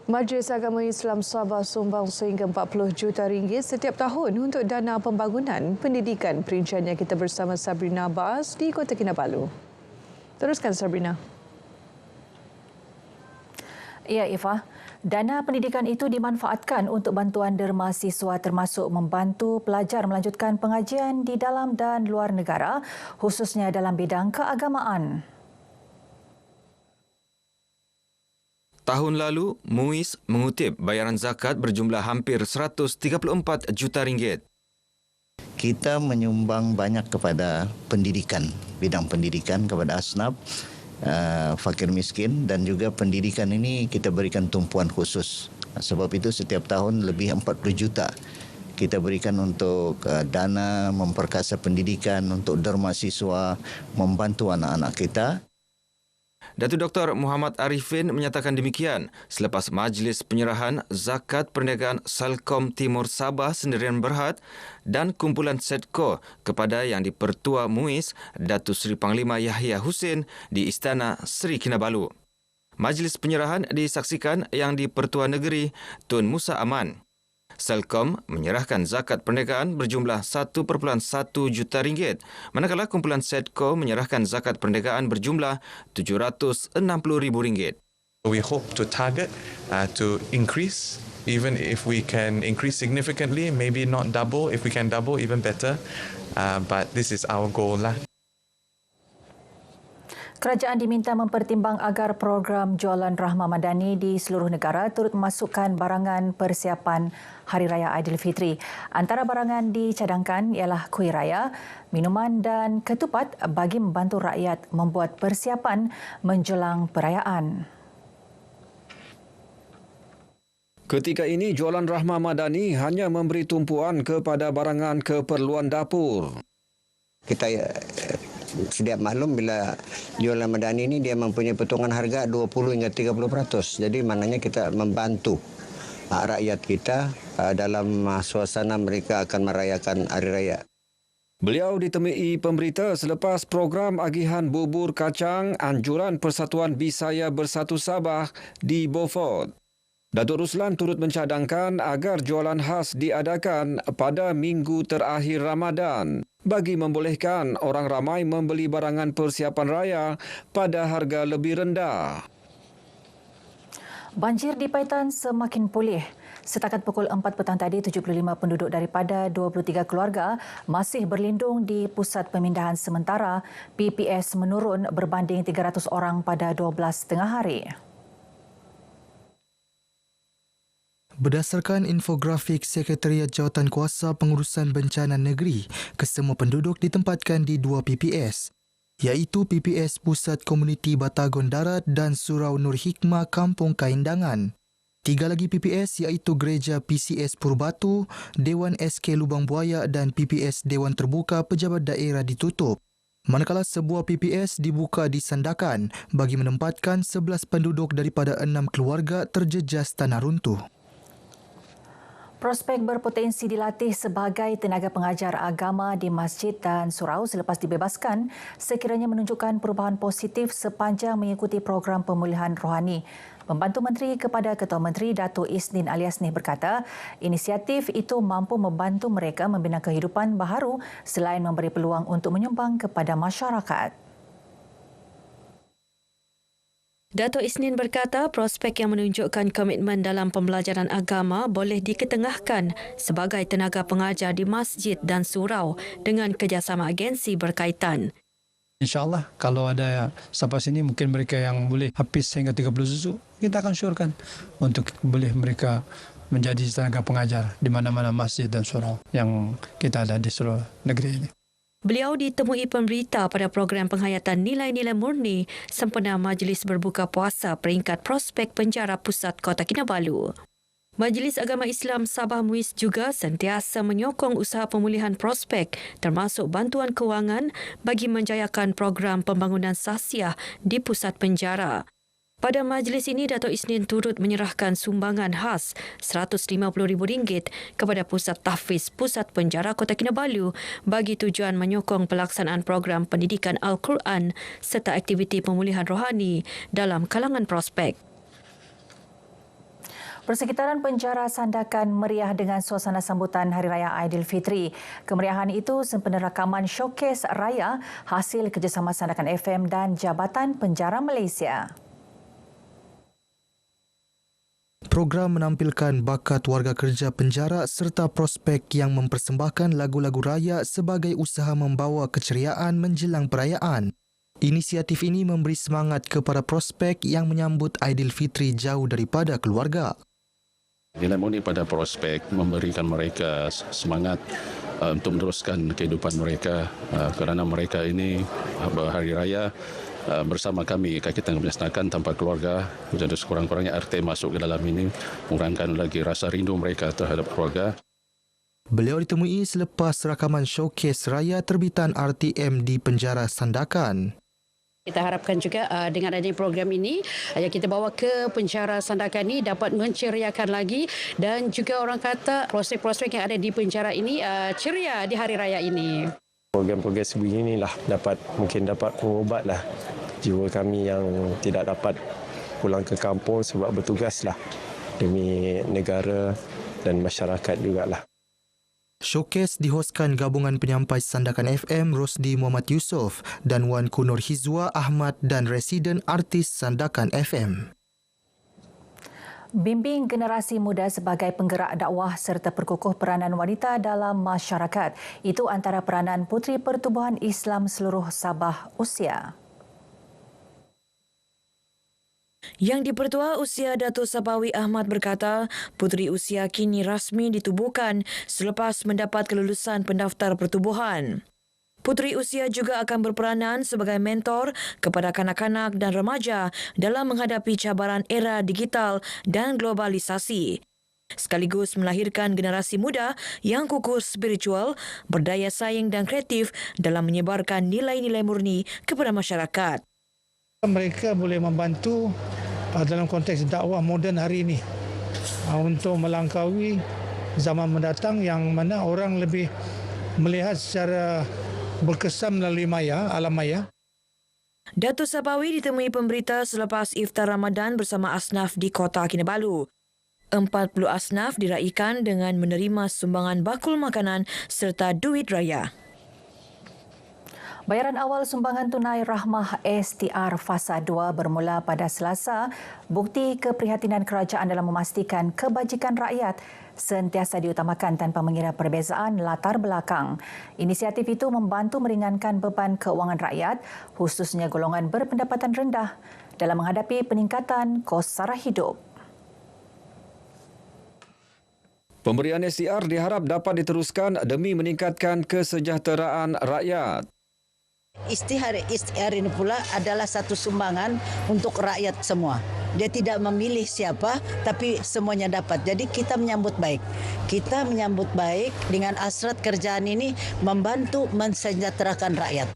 Majlis Agama Islam Sabah sumbang sehingga 40 juta ringgit setiap tahun untuk dana pembangunan pendidikan. Perinciannya kita bersama Sabrina Abbas di Kota Kinabalu. Teruskan Sabrina. Ya, Ifah. Dana pendidikan itu dimanfaatkan untuk bantuan derma siswa termasuk membantu pelajar melanjutkan pengajian di dalam dan luar negara, khususnya dalam bidang keagamaan. Tahun lalu, MUIS mengutip bayaran zakat berjumlah hampir 134 juta ringgit. Kita menyumbang banyak kepada pendidikan, bidang pendidikan kepada asnaf, fakir miskin, dan juga pendidikan ini kita berikan tumpuan khusus. Sebab itu setiap tahun lebih 40 juta kita berikan untuk dana memperkasa pendidikan, untuk derma siswa, membantu anak-anak kita. Datuk Dr. Muhammad Arifin menyatakan demikian selepas majlis penyerahan zakat perniagaan Salkom Timur Sabah Sendirian Berhad dan kumpulan Sedco kepada Yang di-Pertua MUIS Datuk Seri Panglima Yahya Hussein di Istana Seri Kinabalu. Majlis penyerahan disaksikan Yang di-Pertua Negeri Tun Musa Aman. Salkom menyerahkan zakat perniagaan berjumlah 1.1 juta ringgit, manakala kumpulan Sedco menyerahkan zakat perniagaan berjumlah 760,000 ringgit. We hope to target to increase, even if we can increase significantly, maybe not double. If we can double, even better. But this is our goal lah. Kerajaan diminta mempertimbang agar program jualan rahmah madani di seluruh negara turut memasukkan barangan persiapan Hari Raya Aidilfitri. Antara barangan dicadangkan ialah kuih raya, minuman dan ketupat bagi membantu rakyat membuat persiapan menjelang perayaan. Ketika ini, jualan rahmah madani hanya memberi tumpuan kepada barangan keperluan dapur. Kita setiap maklum bila jualan madani ini dia mempunyai potongan harga 20 hingga 30%. Jadi maknanya kita membantu rakyat kita dalam suasana mereka akan merayakan Hari Raya. Beliau ditemui pemberita selepas program agihan bubur kacang anjuran Persatuan Bisaya Bersatu Sabah di Beaufort. Datuk Ruslan turut mencadangkan agar jualan khas diadakan pada minggu terakhir Ramadan bagi membolehkan orang ramai membeli barangan persiapan raya pada harga lebih rendah. Banjir di Paitan semakin pulih. Setakat pukul 4 petang tadi, 75 penduduk daripada 23 keluarga masih berlindung di pusat pemindahan sementara. PPS menurun berbanding 300 orang pada 12 tengah hari. Berdasarkan infografik Sekretariat Jawatankuasa Pengurusan Bencana Negeri, kesemua penduduk ditempatkan di 2 PPS, iaitu PPS Pusat Komuniti Batagon Darat dan Surau Nur Hikmah Kampung Kaindangan. 3 lagi PPS iaitu Gereja PCS Purbatu, Dewan SK Lubang Buaya dan PPS Dewan Terbuka Pejabat Daerah ditutup. Manakala sebuah PPS dibuka di Sandakan bagi menempatkan 11 penduduk daripada 6 keluarga terjejas tanah runtuh. Prospek berpotensi dilatih sebagai tenaga pengajar agama di masjid dan surau selepas dibebaskan sekiranya menunjukkan perubahan positif sepanjang mengikuti program pemulihan rohani. Pembantu Menteri kepada Ketua Menteri Datuk Isnin Aliasnih berkata, inisiatif itu mampu membantu mereka membina kehidupan baharu selain memberi peluang untuk menyumbang kepada masyarakat. Datuk Isnin berkata prospek yang menunjukkan komitmen dalam pembelajaran agama boleh diketengahkan sebagai tenaga pengajar di masjid dan surau dengan kerjasama agensi berkaitan. InsyaAllah kalau ada sampai sini mungkin mereka yang boleh hafiz hingga 30 juzuk, kita akan syorkan untuk boleh mereka menjadi tenaga pengajar di mana-mana masjid dan surau yang kita ada di seluruh negeri ini. Beliau ditemui pemberita pada program penghayatan nilai-nilai murni sempena Majlis Berbuka Puasa peringkat Prospek Penjara Pusat Kota Kinabalu. Majlis Agama Islam Sabah MUIS juga sentiasa menyokong usaha pemulihan prospek termasuk bantuan kewangan bagi menjayakan program pembangunan sasiah di pusat penjara. Pada majlis ini, Datuk Isnin turut menyerahkan sumbangan khas RM150,000 kepada Pusat Tahfiz Pusat Penjara Kota Kinabalu bagi tujuan menyokong pelaksanaan program pendidikan Al-Quran serta aktiviti pemulihan rohani dalam kalangan prospek. Persekitaran Penjara Sandakan meriah dengan suasana sambutan Hari Raya Aidilfitri. Kemeriahan itu sempena rakaman showcase raya hasil kerjasama Sandakan FM dan Jabatan Penjara Malaysia. Program menampilkan bakat warga kerja penjara serta prospek yang mempersembahkan lagu-lagu raya sebagai usaha membawa keceriaan menjelang perayaan. Inisiatif ini memberi semangat kepada prospek yang menyambut Aidilfitri jauh daripada keluarga. Nilai murni pada prospek memberikan mereka semangat untuk meneruskan kehidupan mereka kerana mereka ini berhari raya bersama kami kita melaksanakan tanpa keluarga. Jadi sekurang-kurangnya RT masuk ke dalam ini mengurangkan lagi rasa rindu mereka terhadap keluarga. Beliau ditemui selepas rakaman showcase raya terbitan RTM di Penjara Sandakan. Kita harapkan juga dengan adanya program ini yang kita bawa ke penjara Sandakan ini dapat menceriakan lagi dan juga orang kata prospek-prospek yang ada di penjara ini ceria di hari raya ini. Program-program sebeginilah mungkin dapat mengubatlah jiwa kami yang tidak dapat pulang ke kampung sebab bertugaslah demi negara dan masyarakat jugalah. Showcase dihoskan gabungan penyampai Sandakan FM Rosdi Muhammad Yusof dan Wan Kunur Hizwa Ahmad dan residen artis Sandakan FM. Bimbing generasi muda sebagai penggerak dakwah serta perkukuh peranan wanita dalam masyarakat. Itu antara peranan Puteri Pertubuhan Islam seluruh Sabah Usia. Yang di-Pertua Usia Datuk Sabawi Ahmad berkata, Puteri Usia kini rasmi ditubuhkan selepas mendapat kelulusan pendaftar pertubuhan. Puteri Usia juga akan berperanan sebagai mentor kepada kanak-kanak dan remaja dalam menghadapi cabaran era digital dan globalisasi. Sekaligus melahirkan generasi muda yang kukuh spiritual, berdaya saing dan kreatif dalam menyebarkan nilai-nilai murni kepada masyarakat. Mereka boleh membantu dalam konteks dakwah moden hari ini untuk melangkaui zaman mendatang yang mana orang lebih melihat secara berkesan melalui alam maya. Datuk Sabawi ditemui pemberita selepas iftar Ramadan bersama asnaf di Kota Kinabalu. 40 asnaf diraikan dengan menerima sumbangan bakul makanan serta duit raya. Bayaran awal sumbangan tunai Rahmah STR Fasa 2 bermula pada Selasa, bukti keprihatinan kerajaan dalam memastikan kebajikan rakyat sentiasa diutamakan tanpa mengira perbezaan latar belakang. Inisiatif itu membantu meringankan beban keuangan rakyat, khususnya golongan berpendapatan rendah dalam menghadapi peningkatan kos sara hidup. Pemberian STR diharap dapat diteruskan demi meningkatkan kesejahteraan rakyat. STR ini pula adalah satu sumbangan untuk rakyat semua. Dia tidak memilih siapa, tapi semuanya dapat. Jadi kita menyambut baik. Kita menyambut baik dengan hasrat kerjaan ini membantu mensejahterakan rakyat.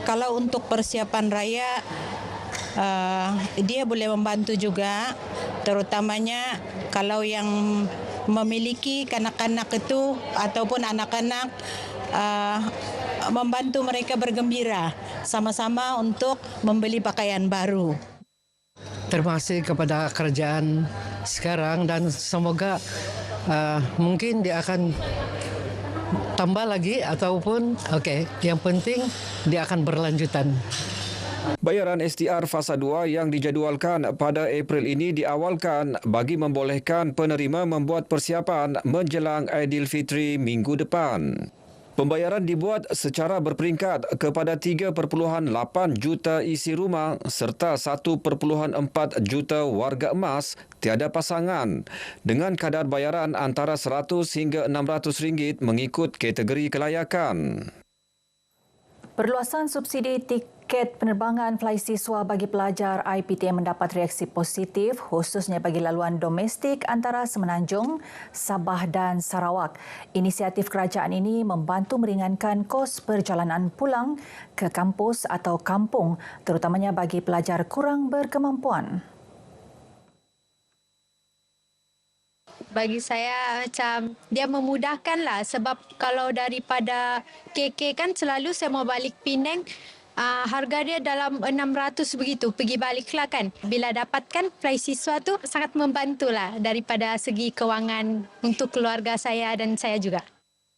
Kalau untuk persiapan raya, dia boleh membantu juga, terutamanya kalau yang memiliki kanak-kanak itu ataupun anak-anak, membantu mereka bergembira sama-sama untuk membeli pakaian baru. Terima kasih kepada kerajaan sekarang dan semoga mungkin dia akan tambah lagi ataupun yang penting dia akan berlanjutan. Bayaran STR Fasa 2 yang dijadualkan pada April ini diawalkan bagi membolehkan penerima membuat persiapan menjelang Aidilfitri minggu depan. Pembayaran dibuat secara berperingkat kepada 3.8 juta isi rumah serta 1.4 juta warga emas tiada pasangan dengan kadar bayaran antara RM100 hingga RM600 mengikut kategori kelayakan. Perluasan subsidi tiket penerbangan fly siswa bagi pelajar IPTM mendapat reaksi positif khususnya bagi laluan domestik antara Semenanjung, Sabah dan Sarawak. Inisiatif kerajaan ini membantu meringankan kos perjalanan pulang ke kampus atau kampung terutamanya bagi pelajar kurang berkemampuan. Bagi saya macam dia memudahkan lah sebab kalau daripada KK kan selalu saya mau balik Penang Harga dia dalam 600 begitu, pergi balik lah kan. Bila dapatkan fly siswa tu sangat membantu lah daripada segi kewangan untuk keluarga saya dan saya juga.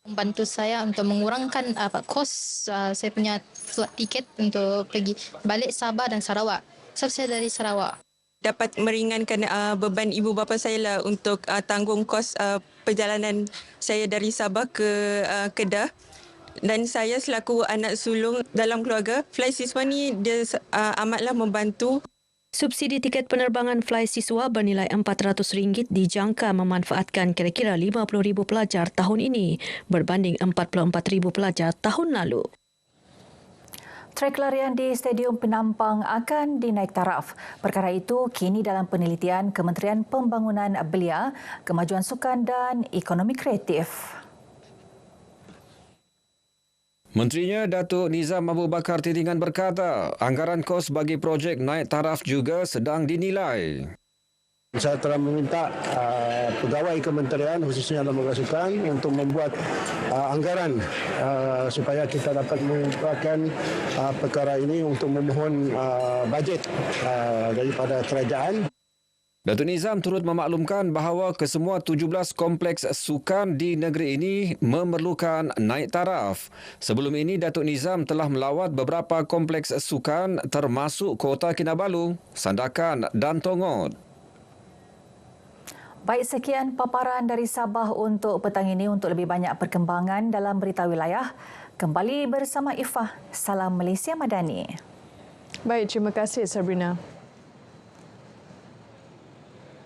Membantu saya untuk mengurangkan kos saya punya tiket untuk pergi balik Sabah dan Sarawak. Sebab saya dari Sarawak. Dapat meringankan beban ibu bapa saya lah untuk tanggung kos perjalanan saya dari Sabah ke Kedah. Dan saya selaku anak sulung dalam keluarga, fly siswa ni dia amatlah membantu. Subsidi tiket penerbangan fly siswa bernilai RM400 dijangka memanfaatkan kira-kira 50,000 pelajar tahun ini berbanding 44,000 pelajar tahun lalu. Trek larian di Stadium Penampang akan dinaik taraf. Perkara itu kini dalam penelitian Kementerian Pembangunan Belia, Kemajuan Sukan dan Ekonomi Kreatif. Menterinya Datuk Nizam Abu Bakar Titingan berkata, anggaran kos bagi projek naik taraf juga sedang dinilai. Saya telah meminta pegawai kementerian khususnya Lembaga Sukan untuk membuat anggaran supaya kita dapat menggunakan perkara ini untuk memohon bajet daripada kerajaan. Datuk Nizam turut memaklumkan bahawa kesemua 17 kompleks sukan di negeri ini memerlukan naik taraf. Sebelum ini, Datuk Nizam telah melawat beberapa kompleks sukan termasuk Kota Kinabalu, Sandakan dan Tongot. Baik, sekian paparan dari Sabah untuk petang ini. Untuk lebih banyak perkembangan dalam berita wilayah, kembali bersama Ifah. Salam Malaysia Madani. Baik, terima kasih Sabrina.